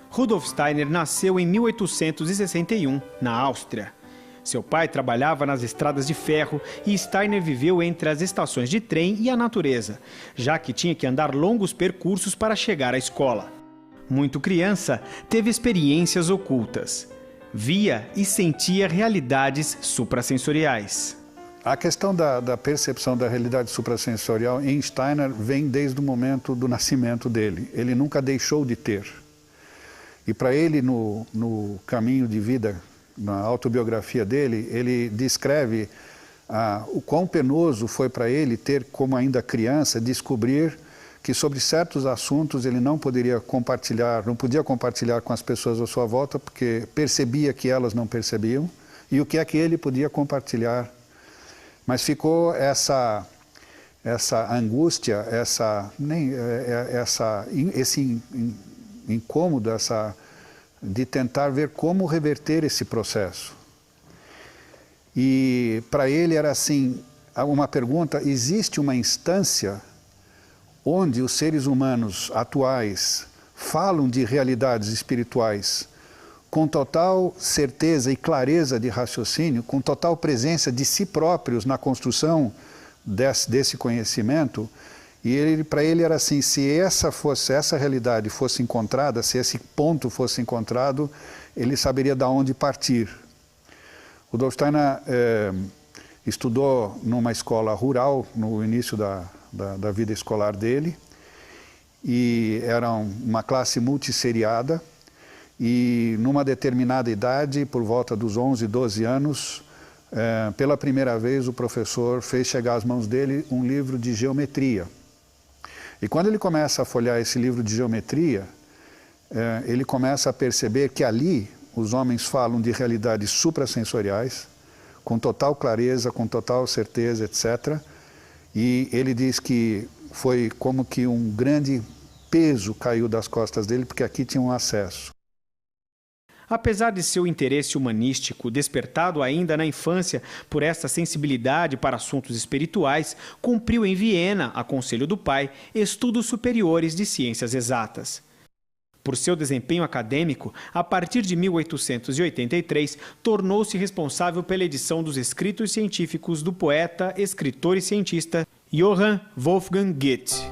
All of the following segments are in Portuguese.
Rudolf Steiner nasceu em 1861, na Áustria. Seu pai trabalhava nas estradas de ferro e Steiner viveu entre as estações de trem e a natureza, já que tinha que andar longos percursos para chegar à escola. Muito criança, teve experiências ocultas. Via e sentia realidades suprassensoriais. A questão da percepção da realidade suprassensorial em Steiner vem desde o momento do nascimento dele. Ele nunca deixou de ter. E para ele, no caminho de vida, na autobiografia dele, ele descreve o quão penoso foi para ele ter, como ainda criança, descobrir que sobre certos assuntos ele não podia compartilhar com as pessoas à sua volta, porque percebia que elas não percebiam, e o que é que ele podia compartilhar. Mas ficou essa angústia, esse incômodo, de tentar ver como reverter esse processo. E para ele era assim, uma pergunta: existe uma instância onde os seres humanos atuais falam de realidades espirituais com total certeza e clareza de raciocínio, com total presença de si próprios na construção desse conhecimento? E para ele era assim: se essa realidade fosse encontrada, se esse ponto fosse encontrado, ele saberia de onde partir. O Rudolf Steiner estudou numa escola rural no início da vida escolar dele, e era uma classe multisseriada, e numa determinada idade, por volta dos 11, 12 anos, pela primeira vez o professor fez chegar às mãos dele um livro de geometria. E quando ele começa a folhear esse livro de geometria, ele começa a perceber que ali os homens falam de realidades suprassensoriais, com total clareza, com total certeza, etc. E ele diz que foi como que um grande peso caiu das costas dele, porque aqui tinha um acesso. Apesar de seu interesse humanístico, despertado ainda na infância por essa sensibilidade para assuntos espirituais, cumpriu em Viena, a conselho do pai, estudos superiores de ciências exatas. Por seu desempenho acadêmico, a partir de 1883, tornou-se responsável pela edição dos escritos científicos do poeta, escritor e cientista Johann Wolfgang Goethe.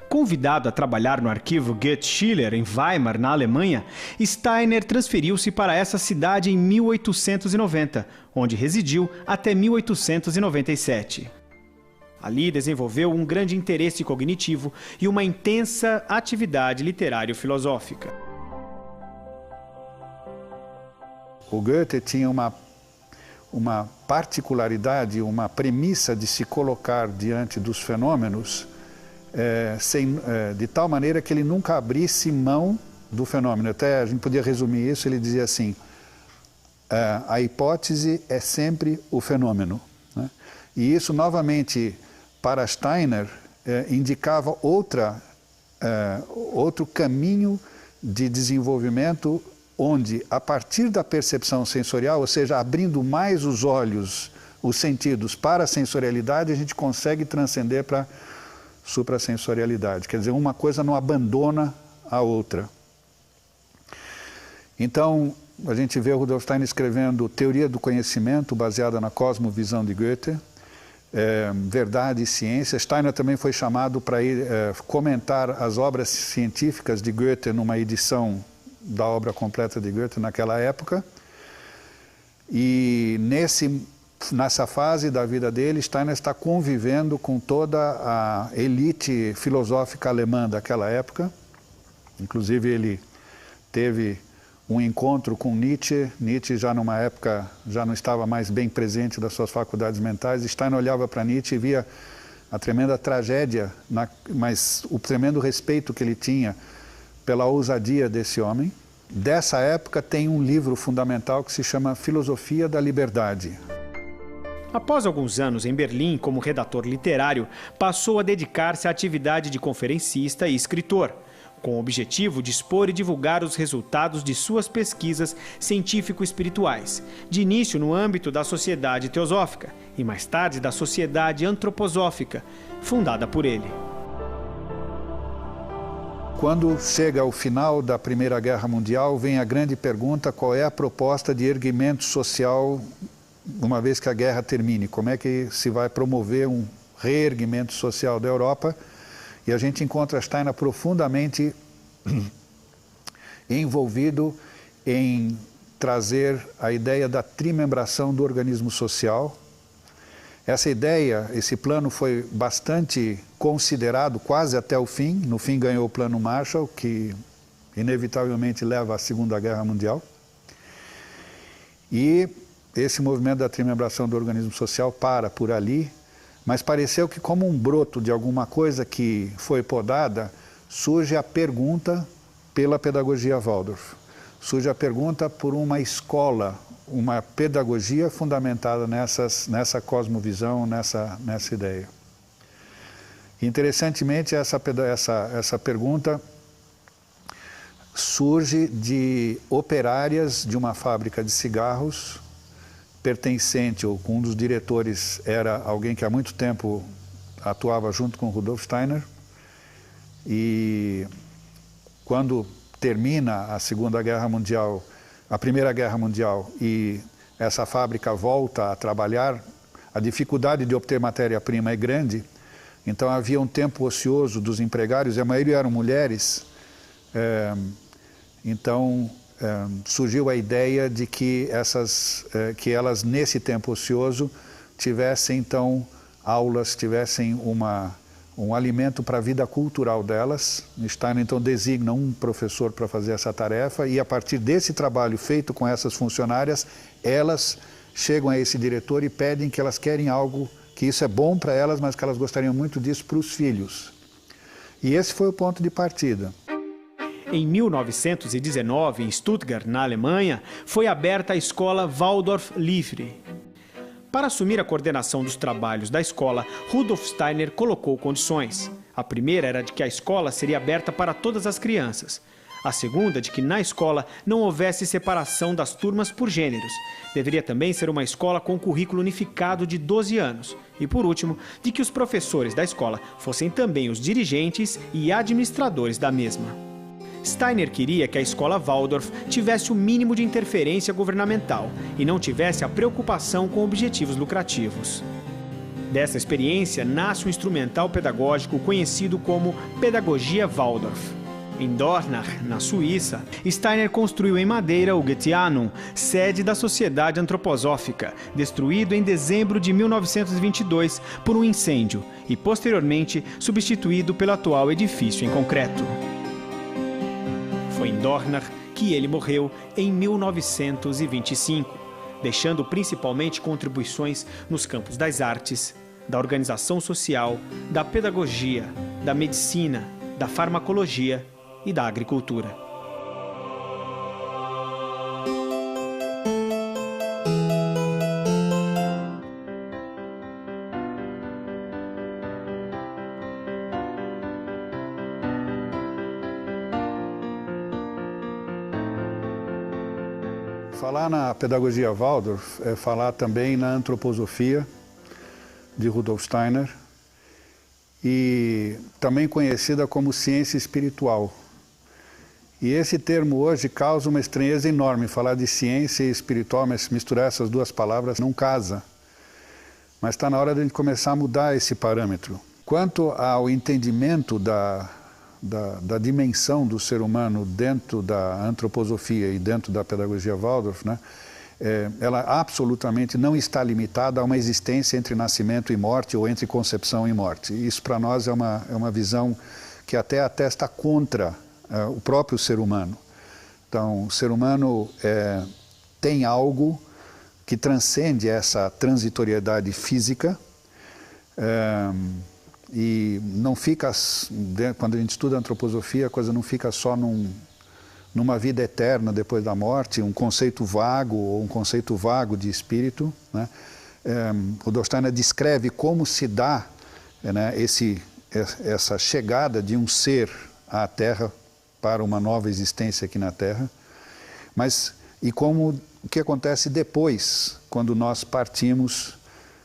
Convidado a trabalhar no arquivo Goethe-Schiller, em Weimar, na Alemanha, Steiner transferiu-se para essa cidade em 1890, onde residiu até 1897. Ali desenvolveu um grande interesse cognitivo e uma intensa atividade literário-filosófica. O Goethe tinha uma particularidade, uma premissa de se colocar diante dos fenômenos de tal maneira que ele nunca abrisse mão do fenômeno. Até a gente podia resumir isso, ele dizia assim: a hipótese é sempre o fenômeno, né? E isso, novamente, para Steiner, indicava outro caminho de desenvolvimento, onde, a partir da percepção sensorial, ou seja, abrindo mais os olhos, os sentidos para a sensorialidade, a gente consegue transcender para suprassensorialidade. Quer dizer, uma coisa não abandona a outra. Então, a gente vê o Rudolf Steiner escrevendo Teoria do Conhecimento, baseada na cosmovisão de Goethe, Verdade e Ciência. Steiner também foi chamado para comentar as obras científicas de Goethe numa edição da obra completa de Goethe naquela época. E nessa fase da vida dele, Steiner está convivendo com toda a elite filosófica alemã daquela época. Inclusive, ele teve um encontro com Nietzsche. Nietzsche, já numa época, já não estava mais bem presente das suas faculdades mentais. Steiner olhava para Nietzsche e via a tremenda tragédia, mas o tremendo respeito que ele tinha pela ousadia desse homem. Dessa época tem um livro fundamental que se chama Filosofia da Liberdade. Após alguns anos em Berlim como redator literário, passou a dedicar-se à atividade de conferencista e escritor. com o objetivo de expor e divulgar os resultados de suas pesquisas científico-espirituais, de início no âmbito da Sociedade Teosófica e mais tarde da Sociedade Antroposófica, fundada por ele. Quando chega ao final da Primeira Guerra Mundial, vem a grande pergunta: qual é a proposta de erguimento social uma vez que a guerra termine? Como é que se vai promover um reerguimento social da Europa? E a gente encontra Steiner profundamente envolvido em trazer a ideia da trimembração do organismo social. Essa ideia, esse plano foi bastante considerado quase até o fim. No fim ganhou o Plano Marshall, que inevitavelmente leva à Segunda Guerra Mundial. E esse movimento da trimembração do organismo social para por ali, mas pareceu que, como um broto de alguma coisa que foi podada, surge a pergunta pela pedagogia Waldorf. Surge a pergunta por uma escola, uma pedagogia fundamentada nessa cosmovisão, nessa ideia. Interessantemente, essa pergunta surge de operárias de uma fábrica de cigarros, pertencente, ou um dos diretores era alguém que há muito tempo atuava junto com Rudolf Steiner, e quando termina a Segunda Guerra Mundial, a Primeira Guerra Mundial, e essa fábrica volta a trabalhar, a dificuldade de obter matéria-prima é grande, então havia um tempo ocioso dos empregários, e a maioria eram mulheres, então surgiu a ideia de que elas, nesse tempo ocioso, tivessem então aulas, tivessem um alimento para a vida cultural delas. Steiner então designa um professor para fazer essa tarefa, e a partir desse trabalho feito com essas funcionárias, elas chegam a esse diretor e pedem que elas querem algo, que isso é bom para elas, mas que elas gostariam muito disso para os filhos. E esse foi o ponto de partida. Em 1919, em Stuttgart, na Alemanha, foi aberta a escola Waldorf-Liefre. Para assumir a coordenação dos trabalhos da escola, Rudolf Steiner colocou condições. A primeira era de que a escola seria aberta para todas as crianças. A segunda, de que na escola não houvesse separação das turmas por gêneros. Deveria também ser uma escola com currículo unificado de 12 anos. E por último, de que os professores da escola fossem também os dirigentes e administradores da mesma. Steiner queria que a escola Waldorf tivesse o mínimo de interferência governamental e não tivesse a preocupação com objetivos lucrativos. Dessa experiência nasce o instrumental pedagógico conhecido como Pedagogia Waldorf. Em Dornach, na Suíça, Steiner construiu em madeira o Goetheanum, sede da Sociedade Antroposófica, destruído em dezembro de 1922 por um incêndio e posteriormente substituído pelo atual edifício em concreto. Foi em Dornach que ele morreu em 1925, deixando principalmente contribuições nos campos das artes, da organização social, da pedagogia, da medicina, da farmacologia e da agricultura. Falar na pedagogia Waldorf é falar também na antroposofia de Rudolf Steiner, e também conhecida como ciência espiritual. E esse termo hoje causa uma estranheza enorme, falar de ciência e espiritual, mas misturar essas duas palavras não casa. Mas está na hora de a gente começar a mudar esse parâmetro. Quanto ao entendimento da dimensão do ser humano dentro da antroposofia e dentro da pedagogia Waldorf, né, ela absolutamente não está limitada a uma existência entre nascimento e morte ou entre concepção e morte. Isso para nós é uma visão que até atesta contra o próprio ser humano. Então, o ser humano tem algo que transcende essa transitoriedade física, e não fica, quando a gente estuda antroposofia, a coisa não fica só numa vida eterna depois da morte, um conceito vago ou um conceito vago de espírito, né? Rudolf Steiner descreve como se dá, né, essa chegada de um ser à Terra para uma nova existência aqui na Terra, mas e como o que acontece depois, quando nós partimos,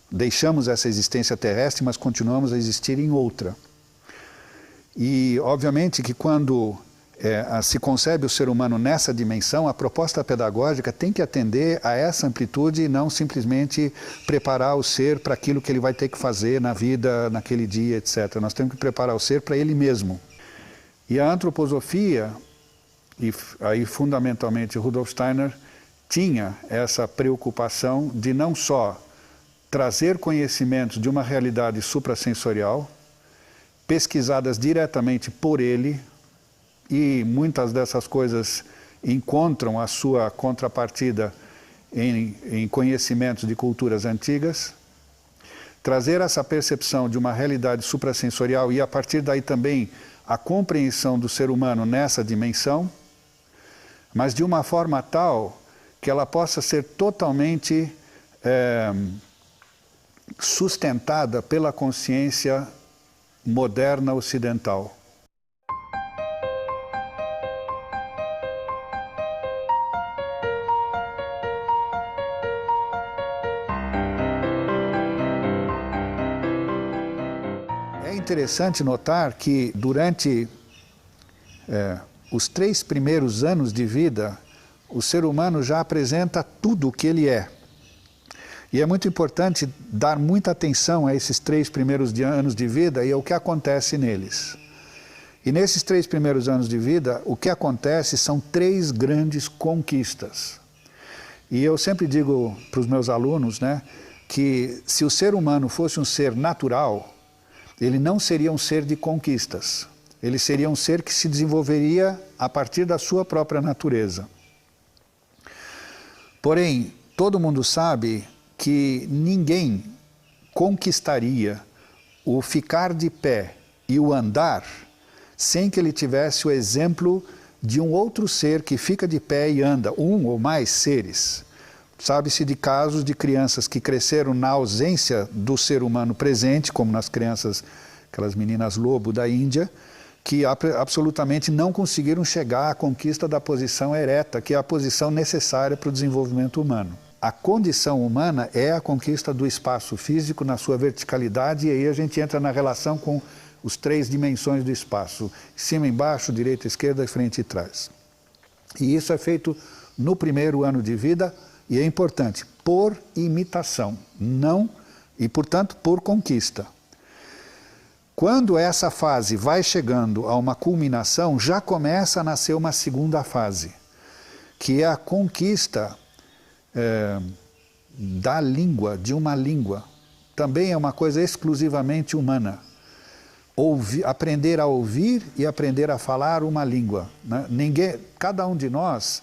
deixamos essa existência terrestre, mas continuamos a existir em outra. E, obviamente, que quando se concebe o ser humano nessa dimensão, a proposta pedagógica tem que atender a essa amplitude e não simplesmente preparar o ser para aquilo que ele vai ter que fazer na vida, naquele dia, etc. Nós temos que preparar o ser para ele mesmo. E a antroposofia, e aí fundamentalmente Rudolf Steiner, tinha essa preocupação de não só trazer conhecimentos de uma realidade suprassensorial, pesquisadas diretamente por ele, e muitas dessas coisas encontram a sua contrapartida em conhecimentos de culturas antigas, trazer essa percepção de uma realidade suprassensorial e a partir daí também a compreensão do ser humano nessa dimensão, mas de uma forma tal que ela possa ser totalmente sustentada pela consciência moderna ocidental. É interessante notar que durante os 3 primeiros anos de vida, o ser humano já apresenta tudo o que ele é. E é muito importante dar muita atenção a esses 3 primeiros anos de vida e ao que acontece neles. E nesses 3 primeiros anos de vida, o que acontece são 3 grandes conquistas. E eu sempre digo para os meus alunos, né, que se o ser humano fosse um ser natural, ele não seria um ser de conquistas. Ele seria um ser que se desenvolveria a partir da sua própria natureza. Porém, todo mundo sabe que ninguém conquistaria o ficar de pé e o andar sem que ele tivesse o exemplo de um outro ser que fica de pé e anda, um ou mais seres. Sabe-se de casos de crianças que cresceram na ausência do ser humano presente, como nas crianças, aquelas meninas lobo da Índia, que absolutamente não conseguiram chegar à conquista da posição ereta, que é a posição necessária para o desenvolvimento humano. A condição humana é a conquista do espaço físico na sua verticalidade, e aí a gente entra na relação com os 3 dimensões do espaço, cima, embaixo, direita, esquerda, frente e trás. E isso é feito no primeiro ano de vida, e é importante, por imitação, não, e portanto por conquista. Quando essa fase vai chegando a uma culminação, já começa a nascer uma segunda fase, que é a conquista da língua, de uma língua. Também é uma coisa exclusivamente humana. Aprender a ouvir e aprender a falar uma língua, né? Cada um de nós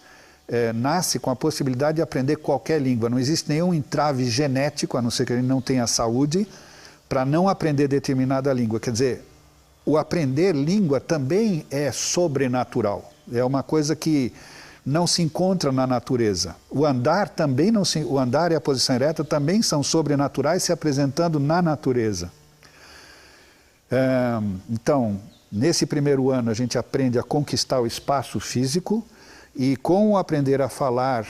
nasce com a possibilidade de aprender qualquer língua. Não existe nenhum entrave genético, a não ser que ele não tenha saúde, para não aprender determinada língua. Quer dizer, o aprender língua também é sobrenatural. É uma coisa que não se encontra na natureza. O andar também não se, o andar e a posição ereta também são sobrenaturais se apresentando na natureza. Então, nesse primeiro ano a gente aprende a conquistar o espaço físico e com o aprender a falar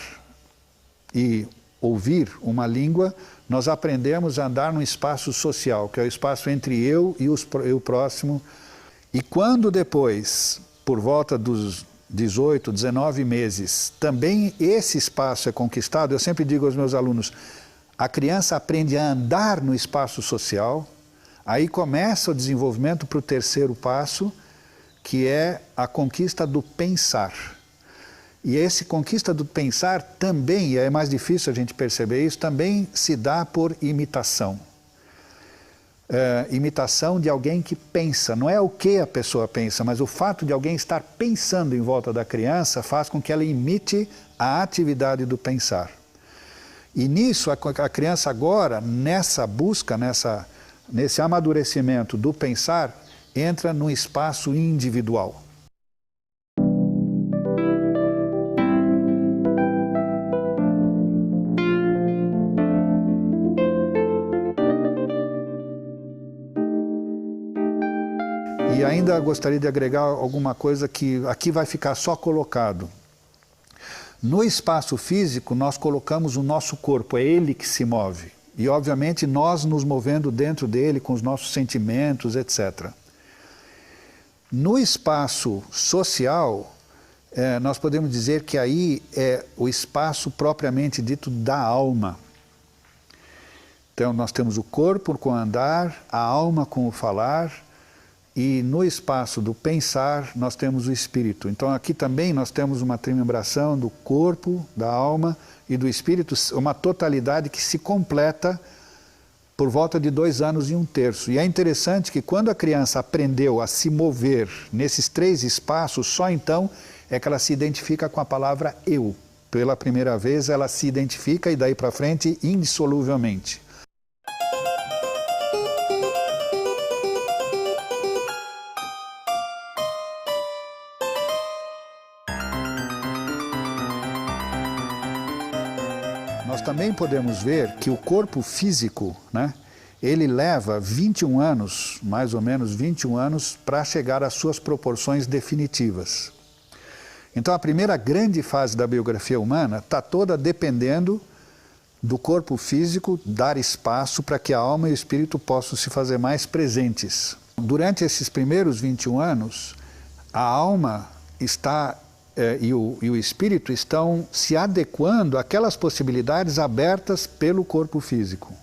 e ouvir uma língua, nós aprendemos a andar num espaço social, que é o espaço entre eu e o próximo. E quando depois, por volta dos 18, 19 meses, também esse espaço é conquistado, eu sempre digo aos meus alunos, a criança aprende a andar no espaço social, aí começa o desenvolvimento para o terceiro passo, que é a conquista do pensar. E essa conquista do pensar também, e é mais difícil a gente perceber isso, também se dá por imitação. Imitação de alguém que pensa, não é o que a pessoa pensa, mas o fato de alguém estar pensando em volta da criança faz com que ela imite a atividade do pensar. E nisso, a criança agora, nessa busca, nesse amadurecimento do pensar, entra no espaço individual. E ainda gostaria de agregar alguma coisa que aqui vai ficar só colocado. No espaço físico, nós colocamos o nosso corpo, é ele que se move. E, obviamente, nós nos movendo dentro dele com os nossos sentimentos, etc. No espaço social, nós podemos dizer que aí é o espaço propriamente dito da alma. Então, nós temos o corpo com o andar, a alma com o falar, e no espaço do pensar nós temos o espírito. Então aqui também nós temos uma trimembração do corpo, da alma e do espírito, uma totalidade que se completa por volta de 2 anos e 1/3. E é interessante que quando a criança aprendeu a se mover nesses 3 espaços, só então é que ela se identifica com a palavra eu. Pela primeira vez ela se identifica e daí para frente indissoluvelmente. Nós também podemos ver que o corpo físico, né, ele leva 21 anos, mais ou menos 21 anos, para chegar às suas proporções definitivas. Então a primeira grande fase da biografia humana está toda dependendo do corpo físico dar espaço para que a alma e o espírito possam se fazer mais presentes. Durante esses primeiros 21 anos, a alma está... e o espírito estão se adequando àquelas possibilidades abertas pelo corpo físico.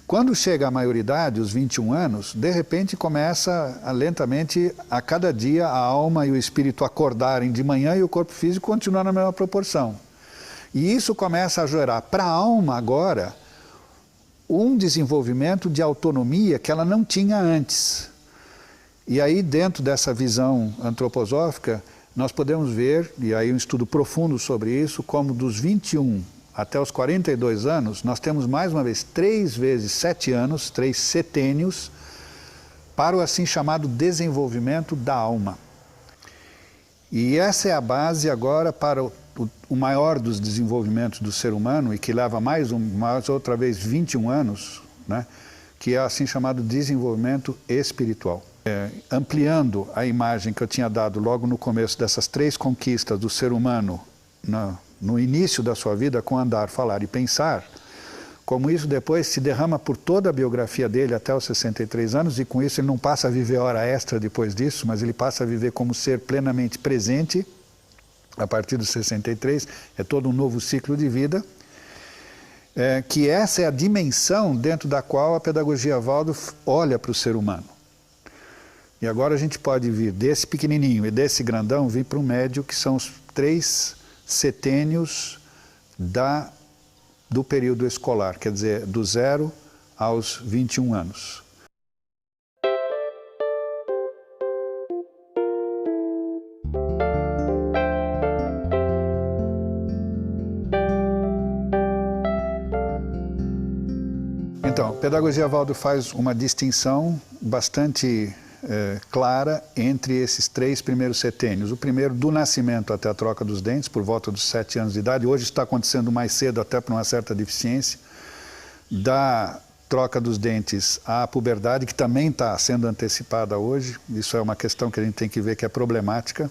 Quando chega a maioridade, os 21 anos, de repente começa lentamente, a cada dia, a alma e o espírito acordarem de manhã e o corpo físico continuar na mesma proporção. E isso começa a gerar para a alma agora um desenvolvimento de autonomia que ela não tinha antes. E aí, dentro dessa visão antroposófica, nós podemos ver, e aí um estudo profundo sobre isso, como dos 21 até os 42 anos, nós temos mais uma vez 3 vezes 7 anos, 3 setênios, para o assim chamado desenvolvimento da alma. E essa é a base agora para o maior dos desenvolvimentos do ser humano, e que leva mais outra vez 21 anos, né, que é o assim chamado desenvolvimento espiritual. Ampliando a imagem que eu tinha dado logo no começo dessas 3 conquistas do ser humano no início da sua vida, com andar, falar e pensar, como isso depois se derrama por toda a biografia dele até os 63 anos, e com isso ele não passa a viver hora extra depois disso, mas ele passa a viver como ser plenamente presente a partir dos 63, é todo um novo ciclo de vida, que essa é a dimensão dentro da qual a pedagogia Waldorf olha para o ser humano. E agora a gente pode vir desse pequenininho e desse grandão, vir para o médio, que são os 3 setênios do período escolar, quer dizer, do 0 aos 21 anos. Então, a pedagogia Waldorf faz uma distinção bastante clara entre esses 3 primeiros setênios. O primeiro, do nascimento até a troca dos dentes, por volta dos 7 anos de idade. Hoje está acontecendo mais cedo, até por uma certa deficiência. Da troca dos dentes à puberdade, que também está sendo antecipada hoje. Isso é uma questão que a gente tem que ver que é problemática.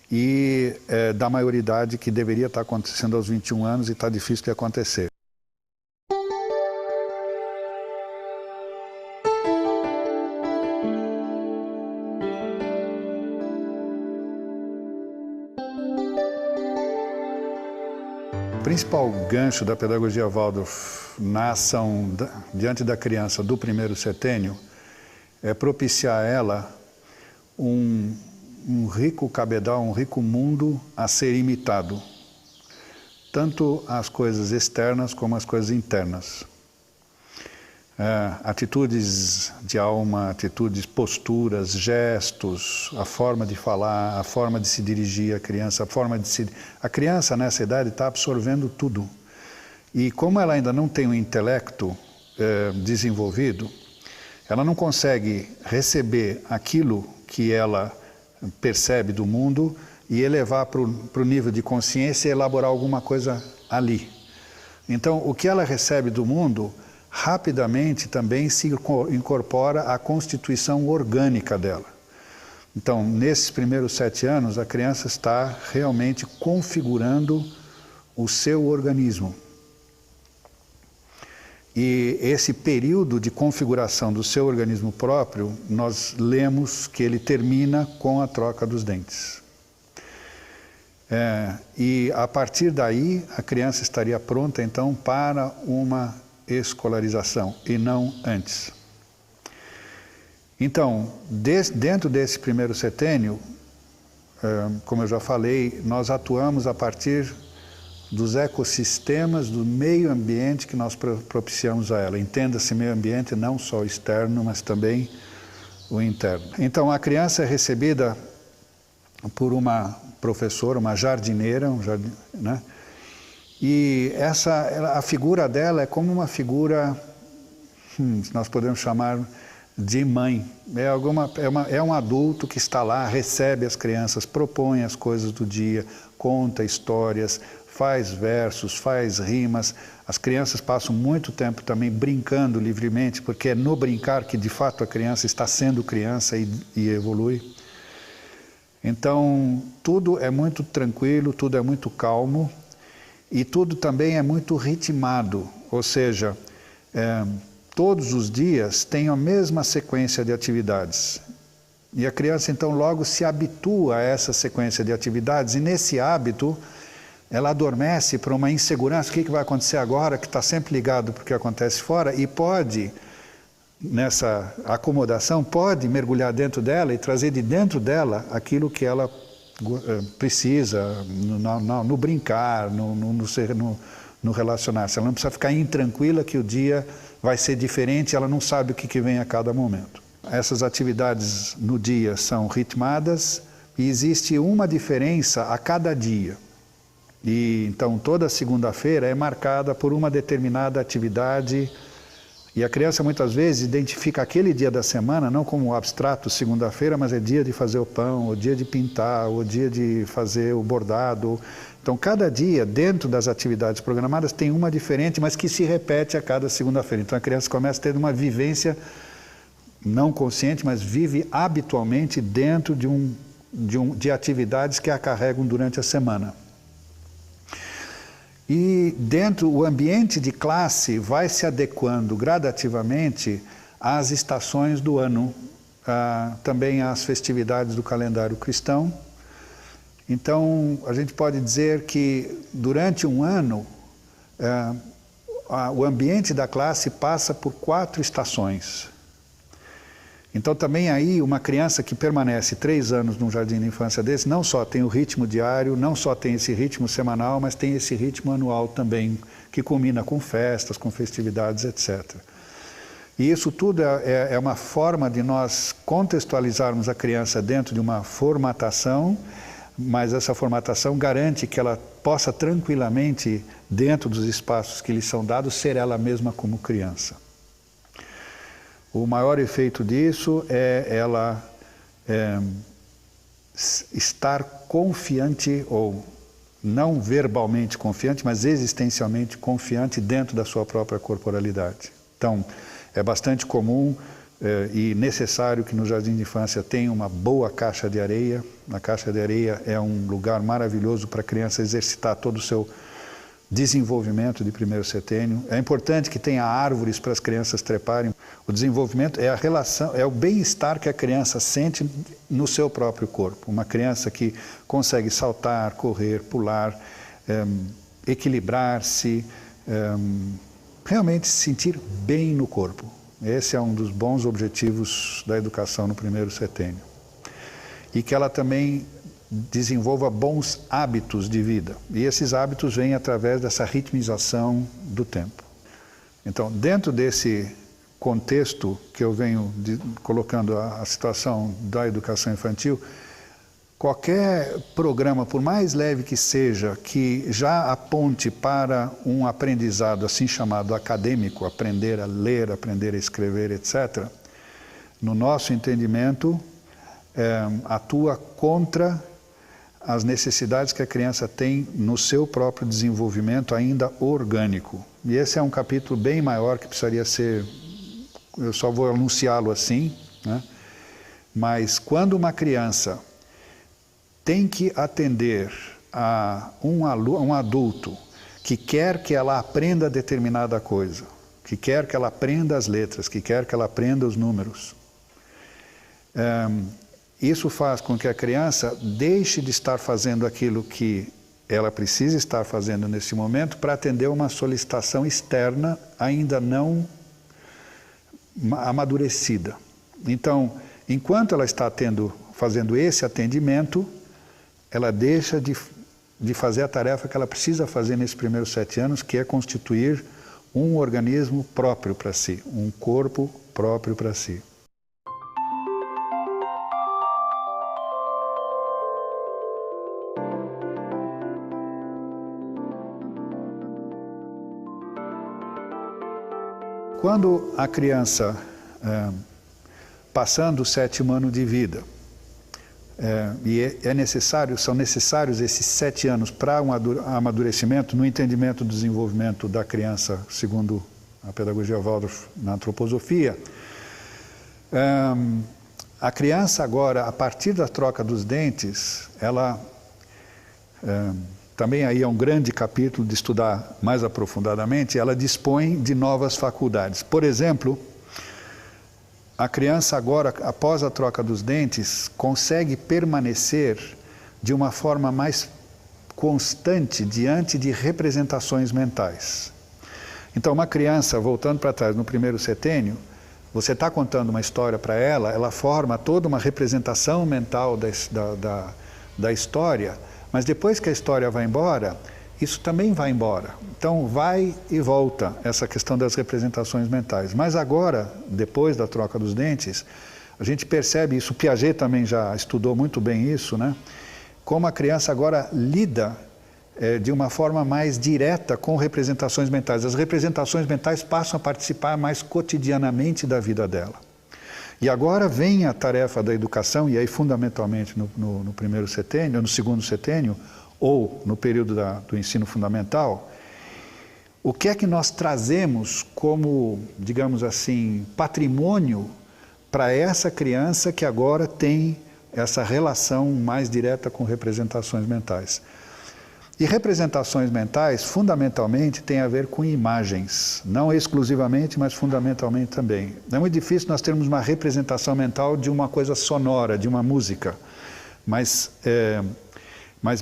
E da maioridade, que deveria estar acontecendo aos 21 anos e está difícil de acontecer. O principal gancho da pedagogia Waldorf na ação diante da criança do primeiro setênio é propiciar a ela um rico cabedal, um rico mundo a ser imitado, tanto as coisas externas como as coisas internas. Atitudes de alma, atitudes, posturas, gestos, a forma de falar, a forma de se dirigir à criança, a criança nessa idade está absorvendo tudo. E como ela ainda não tem um intelecto desenvolvido, ela não consegue receber aquilo que ela percebe do mundo e elevar para o nível de consciência e elaborar alguma coisa ali. Então, o que ela recebe do mundo rapidamente também se incorpora à constituição orgânica dela. Então, nesses primeiros 7 anos, a criança está realmente configurando o seu organismo. E esse período de configuração do seu organismo próprio, nós lemos que ele termina com a troca dos dentes. E a partir daí, a criança estaria pronta, então, para uma escolarização, e não antes. Então, dentro desse primeiro setênio, como eu já falei, nós atuamos a partir dos ecossistemas, do meio ambiente que nós propiciamos a ela. Entenda-se meio ambiente não só o externo, mas também o interno. Então, a criança é recebida por uma professora, uma jardineira, né? E a figura dela é como uma figura, nós podemos chamar de mãe. É um adulto que está lá, recebe as crianças, propõe as coisas do dia, conta histórias, faz versos, faz rimas. As crianças passam muito tempo também brincando livremente, porque é no brincar que de fato a criança está sendo criança e evolui. Então, tudo é muito tranquilo, tudo é muito calmo e tudo também é muito ritmado, ou seja, todos os dias tem a mesma sequência de atividades. E a criança então logo se habitua a essa sequência de atividades e nesse hábito ela adormece para uma insegurança, o que vai acontecer agora, que está sempre ligado para o que acontece fora, e pode, nessa acomodação, pode mergulhar dentro dela e trazer de dentro dela aquilo que ela precisa no brincar, no relacionar-se. Ela não precisa ficar intranquila que o dia vai ser diferente, ela não sabe o que vem a cada momento. Essas atividades no dia são ritmadas e existe uma diferença a cada dia. E então toda segunda-feira é marcada por uma determinada atividade e a criança muitas vezes identifica aquele dia da semana não como abstrato segunda-feira, mas é dia de fazer o pão, o dia de pintar, o dia de fazer o bordado. Então cada dia dentro das atividades programadas tem uma diferente, mas que se repete a cada segunda-feira. Então a criança começa a ter uma vivência não consciente, mas vive habitualmente dentro de atividades que a carregam durante a semana. E dentro, o ambiente de classe vai se adequando gradativamente às estações do ano, também às festividades do calendário cristão. Então, a gente pode dizer que durante um ano, o ambiente da classe passa por 4 estações. Então também aí uma criança que permanece 3 anos num jardim de infância desse, não só tem o ritmo diário, não só tem esse ritmo semanal, mas tem esse ritmo anual também, que culmina com festas, com festividades, etc. E isso tudo é uma forma de nós contextualizarmos a criança dentro de uma formatação, mas essa formatação garante que ela possa tranquilamente, dentro dos espaços que lhe são dados, ser ela mesma como criança. O maior efeito disso é ela estar confiante, ou não verbalmente confiante, mas existencialmente confiante dentro da sua própria corporalidade. Então, é bastante comum e necessário que no jardim de infância tenha uma boa caixa de areia. A caixa de areia é um lugar maravilhoso para a criança exercitar todo o seu desenvolvimento de primeiro setênio. É importante que tenha árvores para as crianças treparem. O desenvolvimento é a relação, é o bem-estar que a criança sente no seu próprio corpo. Uma criança que consegue saltar, correr, pular, equilibrar-se, realmente se sentir bem no corpo. Esse é um dos bons objetivos da educação no primeiro setênio. E que ela também desenvolva bons hábitos de vida. E esses hábitos vêm através dessa ritmização do tempo. Então, dentro desse contexto que eu venho colocando a situação da educação infantil, qualquer programa, por mais leve que seja, que já aponte para um aprendizado assim chamado acadêmico, aprender a ler, aprender a escrever, etc., no nosso entendimento, atua contra as necessidades que a criança tem no seu próprio desenvolvimento ainda orgânico. E esse é um capítulo bem maior que precisaria ser, eu só vou anunciá-lo assim, né? Mas quando uma criança tem que atender a um adulto que quer que ela aprenda determinada coisa, que quer que ela aprenda as letras, que quer que ela aprenda os números, isso faz com que a criança deixe de estar fazendo aquilo que ela precisa estar fazendo nesse momento para atender uma solicitação externa ainda não amadurecida. Então, enquanto ela está fazendo esse atendimento, ela deixa de fazer a tarefa que ela precisa fazer nesses primeiros 7 anos, que é constituir um organismo próprio para si, um corpo próprio para si. Quando a criança, passando o 7º ano de vida, são necessários esses 7 anos para um amadurecimento, no entendimento do desenvolvimento da criança, segundo a pedagogia Waldorf na antroposofia, a criança agora, a partir da troca dos dentes, ela... também aí é um grande capítulo de estudar mais aprofundadamente, ela dispõe de novas faculdades. Por exemplo, a criança agora, após a troca dos dentes, consegue permanecer de uma forma mais constante diante de representações mentais. Então, uma criança, voltando para trás, no primeiro setênio, você está contando uma história para ela, ela forma toda uma representação mental da história, mas depois que a história vai embora, isso também vai embora. Então vai e volta essa questão das representações mentais. Mas agora, depois da troca dos dentes, a gente percebe isso, Piaget também já estudou muito bem isso, né? Como a criança agora lida de uma forma mais direta com representações mentais. As representações mentais passam a participar mais cotidianamente da vida dela. E agora vem a tarefa da educação, e aí fundamentalmente no primeiro setênio, no segundo setênio, ou no período do ensino fundamental, o que é que nós trazemos como, digamos assim, patrimônio para essa criança que agora tem essa relação mais direta com representações mentais. E representações mentais, fundamentalmente, têm a ver com imagens. Não exclusivamente, mas fundamentalmente também. É muito difícil nós termos uma representação mental de uma coisa sonora, de uma música. Mas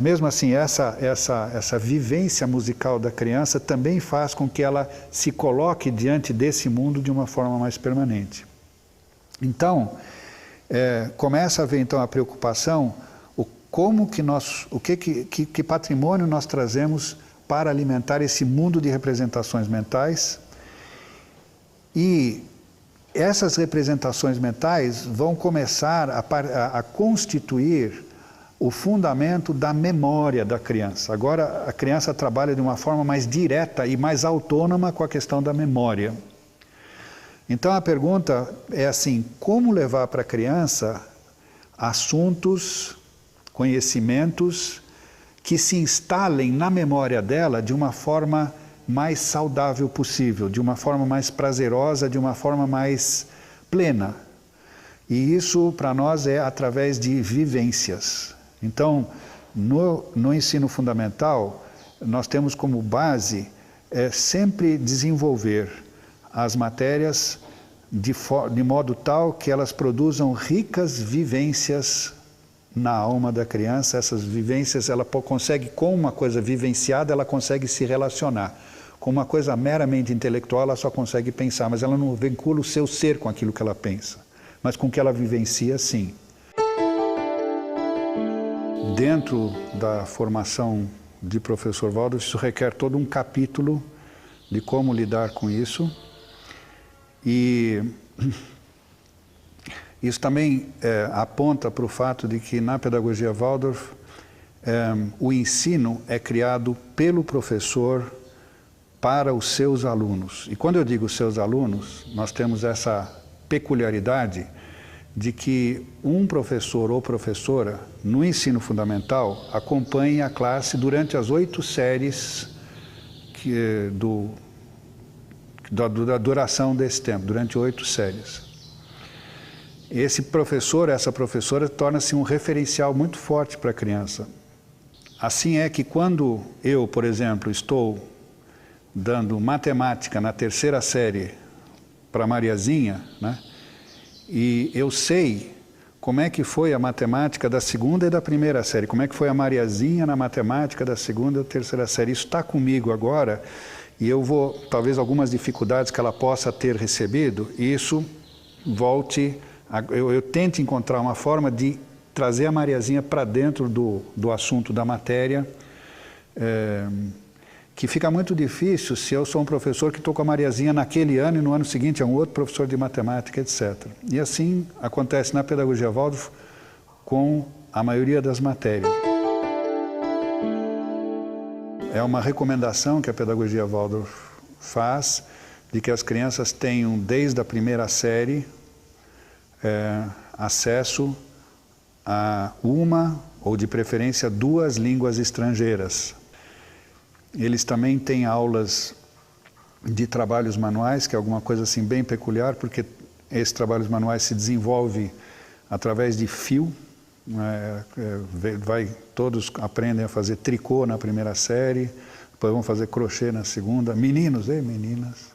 mesmo assim, essa vivência musical da criança também faz com que ela se coloque diante desse mundo de uma forma mais permanente. Então, começa a haver então a preocupação, que patrimônio nós trazemos para alimentar esse mundo de representações mentais, e essas representações mentais vão começar a constituir o fundamento da memória da criança. Agora a criança trabalha de uma forma mais direta e mais autônoma com a questão da memória. Então a pergunta é assim, como levar para a criança assuntos, conhecimentos que se instalem na memória dela de uma forma mais saudável possível, de uma forma mais prazerosa, de uma forma mais plena. E isso para nós é através de vivências. Então, no ensino fundamental, nós temos como base sempre desenvolver as matérias de modo tal que elas produzam ricas vivências na alma da criança. Essas vivências, ela consegue, com uma coisa vivenciada, ela consegue se relacionar. Com uma coisa meramente intelectual, ela só consegue pensar, mas ela não vincula o seu ser com aquilo que ela pensa, mas com o que ela vivencia, sim. Dentro da formação de professor Waldorf, isso requer todo um capítulo de como lidar com isso. E isso também aponta para o fato de que na pedagogia Waldorf o ensino é criado pelo professor para os seus alunos. E quando eu digo seus alunos, nós temos essa peculiaridade de que um professor ou professora no ensino fundamental acompanhe a classe durante as 8 séries da duração desse tempo, durante 8 séries. Esse professor, essa professora, torna-se um referencial muito forte para a criança. Assim é que quando eu, por exemplo, estou dando matemática na 3ª série para a Mariazinha, né, e eu sei como é que foi a matemática da 2ª e da 1ª série, como é que foi a Mariazinha na matemática da 2ª e 3ª série. Isso está comigo agora e eu vou, talvez algumas dificuldades que ela possa ter recebido, isso volte, eu tento encontrar uma forma de trazer a Mariazinha para dentro do assunto da matéria, que fica muito difícil se eu sou um professor que estou com a Mariazinha naquele ano e no ano seguinte é um outro professor de matemática, etc. E assim acontece na pedagogia Waldorf com a maioria das matérias. É uma recomendação que a pedagogia Waldorf faz de que as crianças tenham, desde a 1ª série, acesso a uma, ou de preferência 2 línguas estrangeiras. Eles também têm aulas de trabalhos manuais, que é alguma coisa assim bem peculiar, porque esses trabalhos manuais se desenvolvem através de fio. Todos aprendem a fazer tricô na 1ª série, depois vão fazer crochê na 2ª. Meninos e meninas.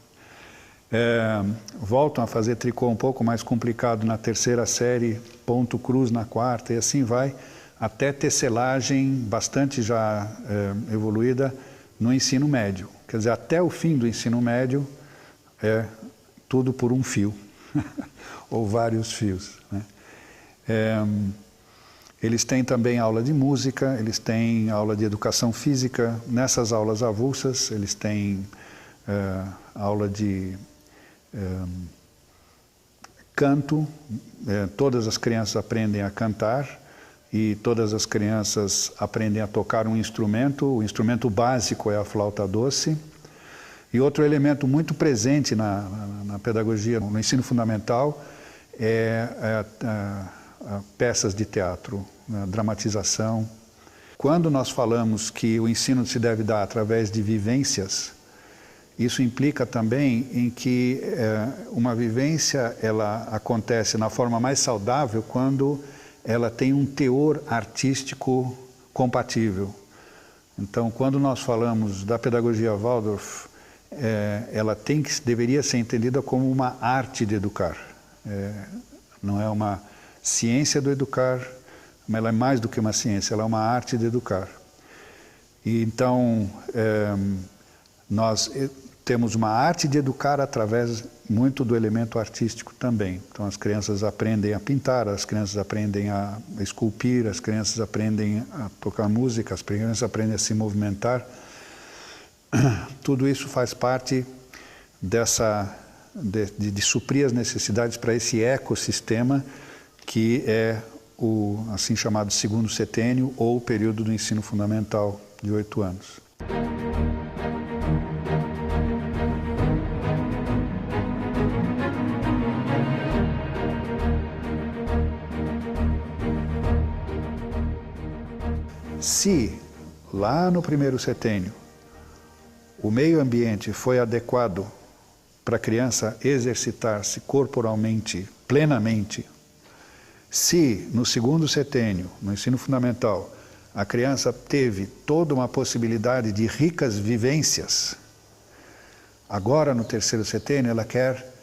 Voltam a fazer tricô um pouco mais complicado na 3ª série, ponto cruz na 4ª, e assim vai, até tecelagem bastante já evoluída no ensino médio. Quer dizer, até o fim do ensino médio é tudo por um fio, ou vários fios, né? Eles têm também aula de música, eles têm aula de educação física. Nessas aulas avulsas, eles têm aula de canto. Todas as crianças aprendem a cantar e todas as crianças aprendem a tocar um instrumento. O instrumento básico é a flauta doce. E outro elemento muito presente na pedagogia, no ensino fundamental, peças de teatro, dramatização. Quando nós falamos que o ensino se deve dar através de vivências, isso implica também em que uma vivência ela acontece na forma mais saudável quando ela tem um teor artístico compatível. Então, quando nós falamos da pedagogia Waldorf, ela deveria ser entendida como uma arte de educar. Não é uma ciência do educar, mas ela é mais do que uma ciência, ela é uma arte de educar. E então, nós temos uma arte de educar através muito do elemento artístico também. Então, as crianças aprendem a pintar, as crianças aprendem a esculpir, as crianças aprendem a tocar música, as crianças aprendem a se movimentar. Tudo isso faz parte de suprir as necessidades para esse ecossistema que é o assim chamado 2º setênio ou período do ensino fundamental de 8 anos. Se lá no 1º setênio o meio ambiente foi adequado para a criança exercitar-se corporalmente, plenamente, se no 2º setênio, no ensino fundamental, a criança teve toda uma possibilidade de ricas vivências, agora no 3º setênio ela quer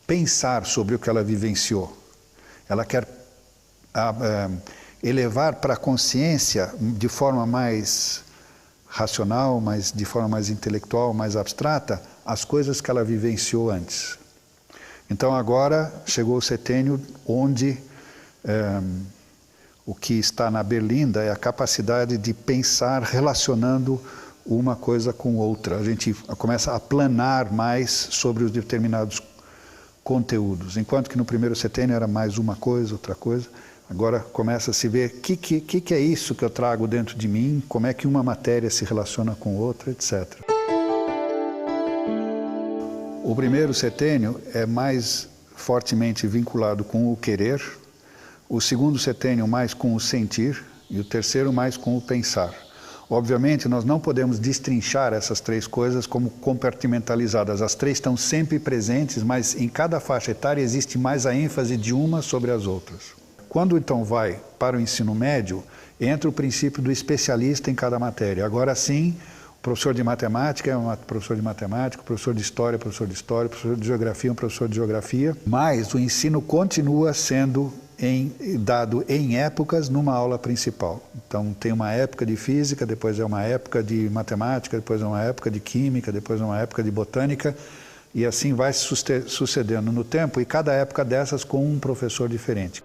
pensar sobre o que ela vivenciou. Ela quer elevar para a consciência de forma mais racional, de forma mais intelectual, mais abstrata, as coisas que ela vivenciou antes. Então agora chegou o setênio onde o que está na berlinda é a capacidade de pensar relacionando uma coisa com outra. A gente começa a planar mais sobre os determinados conteúdos, enquanto que no 1º setênio era mais uma coisa, outra coisa. Agora começa a se ver o que é isso que eu trago dentro de mim, como é que uma matéria se relaciona com outra, etc. O 1º setênio é mais fortemente vinculado com o querer, o segundo setênio mais com o sentir e o terceiro mais com o pensar. Obviamente, nós não podemos destrinchar essas três coisas como compartimentalizadas. As três estão sempre presentes, mas em cada faixa etária existe mais a ênfase de uma sobre as outras. Quando então vai para o ensino médio, entra o princípio do especialista em cada matéria. Agora sim, o professor de matemática é um professor de matemática, o professor de história é um professor de história, o professor de geografia é um professor de geografia, mas o ensino continua sendo dado em épocas numa aula principal. Então tem uma época de física, depois é uma época de matemática, depois é uma época de química, depois é uma época de botânica, e assim vai se sucedendo no tempo, e cada época dessas com um professor diferente.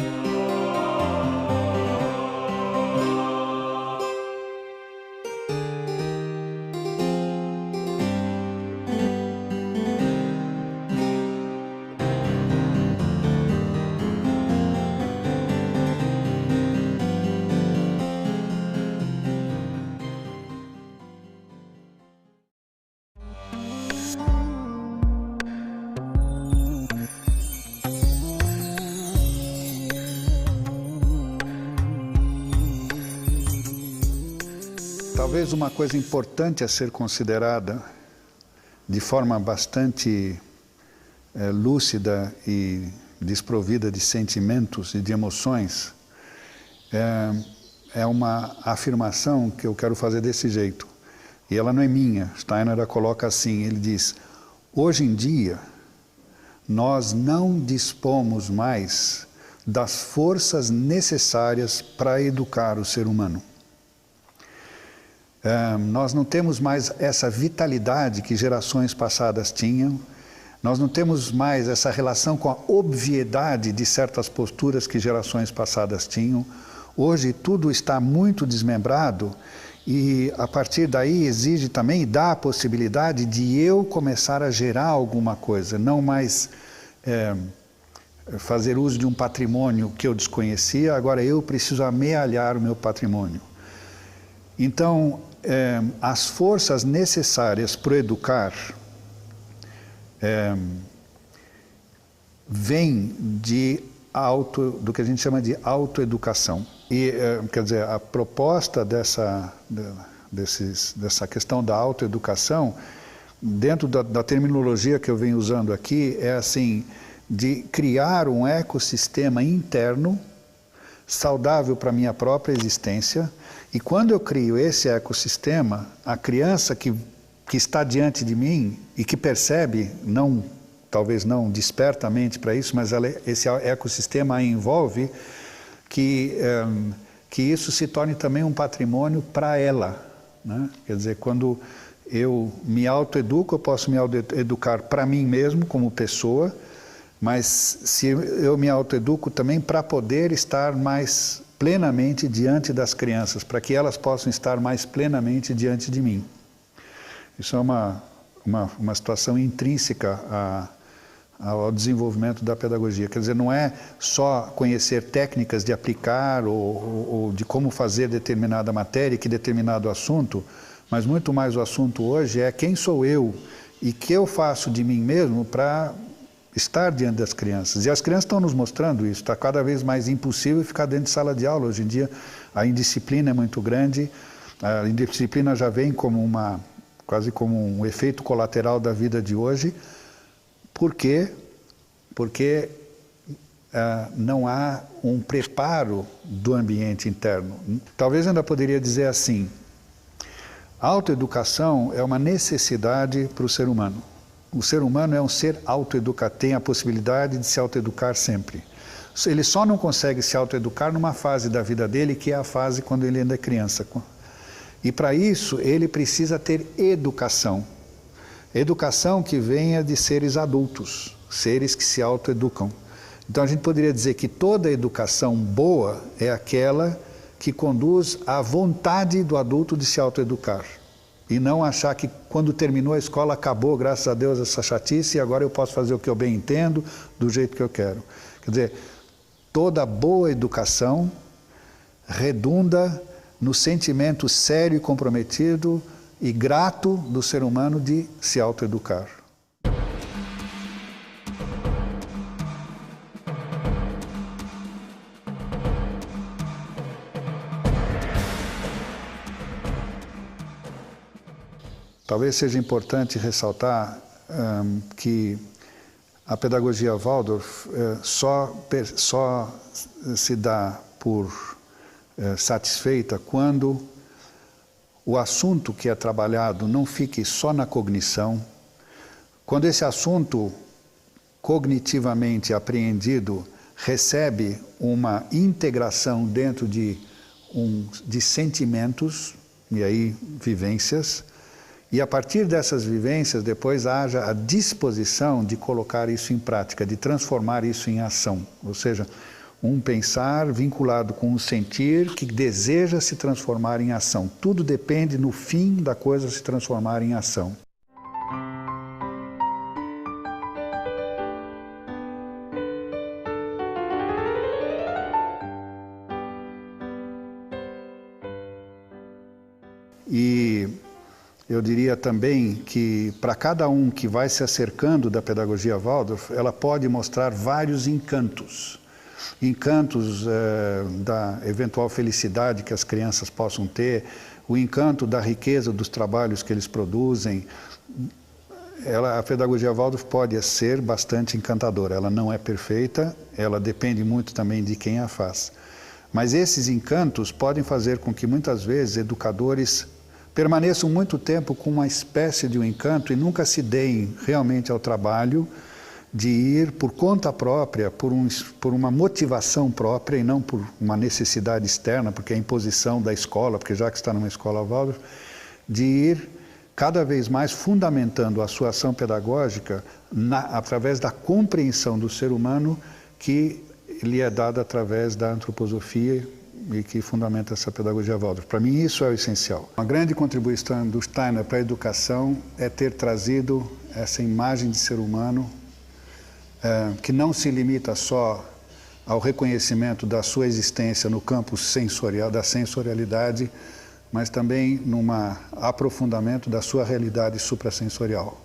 Talvez uma coisa importante a ser considerada de forma bastante lúcida e desprovida de sentimentos e de emoções é uma afirmação que eu quero fazer desse jeito. E ela não é minha, Steiner a coloca assim, ele diz: hoje em dia nós não dispomos mais das forças necessárias para educar o ser humano. Nós não temos mais essa vitalidade que gerações passadas tinham, nós não temos mais essa relação com a obviedade de certas posturas que gerações passadas tinham. Hoje tudo está muito desmembrado e a partir daí exige também, dá a possibilidade de eu começar a gerar alguma coisa, não mais fazer uso de um patrimônio que eu desconhecia, agora eu preciso amealhar o meu patrimônio. Então, as forças necessárias para educar vêm do que a gente chama de autoeducação. E, quer dizer, a proposta dessa questão da autoeducação, dentro da terminologia que eu venho usando aqui, é assim, de criar um ecossistema interno saudável para a minha própria existência. E quando eu crio esse ecossistema, a criança que está diante de mim e que percebe, talvez não despertamente para isso, mas esse ecossistema a envolve, que isso se torne também um patrimônio para ela, né? Quer dizer, quando eu me autoeduco, eu posso me autoeducar para mim mesmo como pessoa, mas se eu me autoeduco também para poder estar mais plenamente diante das crianças, para que elas possam estar mais plenamente diante de mim. Isso é uma situação intrínseca ao desenvolvimento da pedagogia. Quer dizer, não é só conhecer técnicas de aplicar ou de como fazer determinada matéria, que determinado assunto, mas muito mais o assunto hoje é quem sou eu e que eu faço de mim mesmo para estar diante das crianças. E as crianças estão nos mostrando isso, está cada vez mais impossível ficar dentro de sala de aula. Hoje em dia a indisciplina é muito grande, a indisciplina já vem como quase como um efeito colateral da vida de hoje. Por quê? Porque não há um preparo do ambiente interno. Talvez ainda poderia dizer assim, a autoeducação é uma necessidade para o ser humano. O ser humano é um ser autoeducado, tem a possibilidade de se autoeducar sempre. Ele só não consegue se autoeducar numa fase da vida dele, que é a fase quando ele ainda é criança. E para isso ele precisa ter educação. Educação que venha de seres adultos, seres que se autoeducam. Então a gente poderia dizer que toda educação boa é aquela que conduz à vontade do adulto de se autoeducar. E não achar que quando terminou a escola acabou, graças a Deus, essa chatice e agora eu posso fazer o que eu bem entendo, do jeito que eu quero. Quer dizer, toda boa educação redunda no sentimento sério e comprometido e grato do ser humano de se autoeducar. talvez seja importante ressaltar que a pedagogia Waldorf só se dá por satisfeita quando o assunto que é trabalhado não fique só na cognição, quando esse assunto cognitivamente apreendido recebe uma integração dentro de sentimentos, e aí vivências, e a partir dessas vivências depois haja a disposição de colocar isso em prática, de transformar isso em ação, ou seja, um pensar vinculado com um sentir que deseja se transformar em ação. Tudo depende no fim da coisa se transformar em ação. E eu diria também que para cada um que vai se acercando da pedagogia Waldorf, ela pode mostrar vários encantos. Encantos da eventual felicidade que as crianças possam ter, o encanto da riqueza dos trabalhos que eles produzem. A pedagogia Waldorf pode ser bastante encantadora, ela não é perfeita, ela depende muito também de quem a faz. Mas esses encantos podem fazer com que muitas vezes educadores permaneçam muito tempo com uma espécie de um encanto e nunca se deem realmente ao trabalho de ir por conta própria, por uma motivação própria e não por uma necessidade externa, porque é a imposição da escola, porque já que está numa escola Waldorf, de ir cada vez mais fundamentando a sua ação pedagógica através da compreensão do ser humano que lhe é dada através da antroposofia e que fundamenta essa pedagogia Waldorf. Para mim isso é o essencial. Uma grande contribuição do Steiner para a educação é ter trazido essa imagem de ser humano que não se limita só ao reconhecimento da sua existência no campo sensorial, da sensorialidade, mas também num aprofundamento da sua realidade suprassensorial.